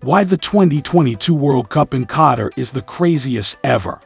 Why the 2022 World Cup in Qatar is the craziest ever.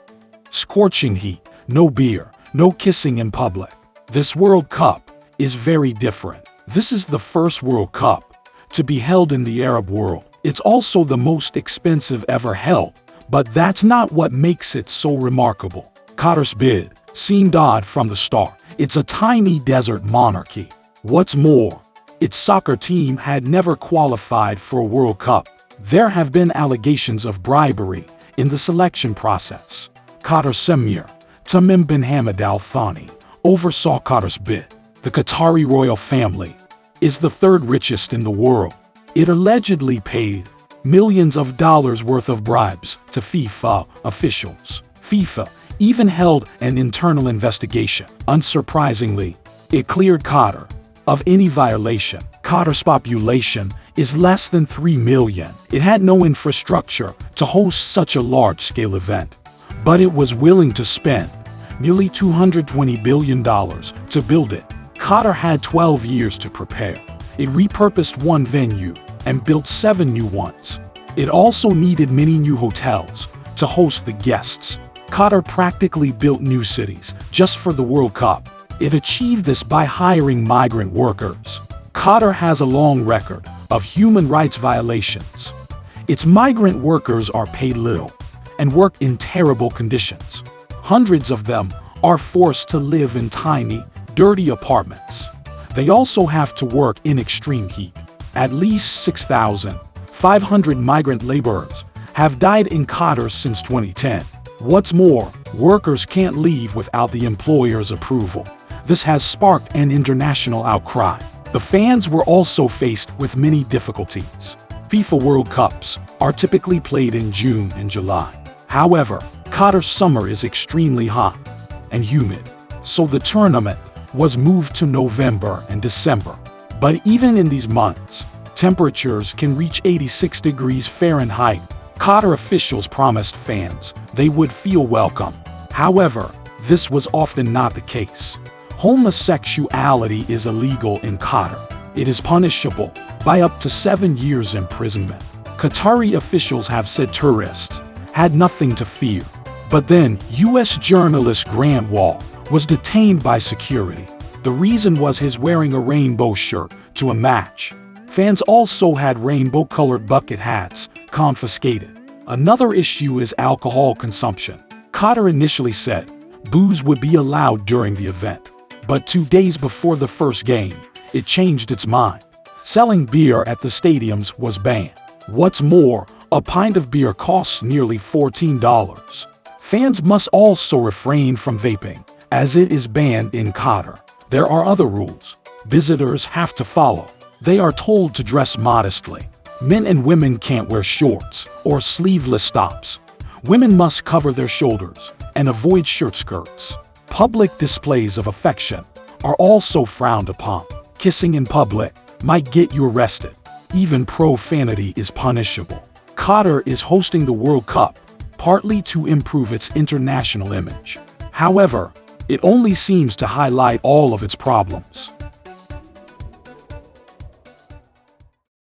Scorching heat, no beer, no kissing in public. This World Cup is very different. This is the first World Cup to be held in the Arab world. It's also the most expensive ever held, but that's not what makes it so remarkable. Qatar's bid seemed odd from the start. It's a tiny desert monarchy. What's more, its soccer team had never qualified for a World Cup. There have been allegations of bribery in the selection process. Qatar's Emir, Tamim bin Hamad Al Thani, oversaw Qatar's bid. The Qatari royal family is the third richest in the world. It allegedly paid millions of dollars worth of bribes to FIFA officials. FIFA even held an internal investigation. Unsurprisingly, it cleared Qatar of any violation. Qatar's population is less than 3 million. It had no infrastructure to host such a large-scale event, but it was willing to spend nearly $220 billion to build it. Qatar had 12 years to prepare. It repurposed one venue and built 7 new ones. It also needed many new hotels to host the guests. Qatar practically built new cities just for the World Cup. It achieved this by hiring migrant workers. Qatar has a long record of human rights violations. Its migrant workers are paid little and work in terrible conditions. Hundreds of them are forced to live in tiny, dirty apartments. They also have to work in extreme heat. At least 6,500 migrant laborers have died in Qatar since 2010. What's more, workers can't leave without the employer's approval. This has sparked an international outcry. The fans were also faced with many difficulties. FIFA World Cups are typically played in June and July. However, Qatar's summer is extremely hot and humid, so the tournament was moved to November and December. But even in these months, temperatures can reach 86 degrees Fahrenheit. Qatar officials promised fans they would feel welcome. However, this was often not the case. Homosexuality is illegal in Qatar. It is punishable by up to 7 years imprisonment. Qatari officials have said tourists had nothing to fear. But then, U.S. journalist Grant Wall was detained by security. The reason was his wearing a rainbow shirt to a match. Fans also had rainbow-colored bucket hats confiscated. Another issue is alcohol consumption. Qatar initially said booze would be allowed during the event. But 2 days before the first game, it changed its mind. Selling beer at the stadiums was banned. What's more, a pint of beer costs nearly $14. Fans must also refrain from vaping, as it is banned in Qatar. There are other rules visitors have to follow. They are told to dress modestly. Men and women can't wear shorts or sleeveless tops. Women must cover their shoulders and avoid shirt skirts. Public displays of affection are also frowned upon. Kissing in public might get you arrested. Even profanity is punishable. Qatar is hosting the World Cup partly to improve its international image. However, it only seems to highlight all of its problems.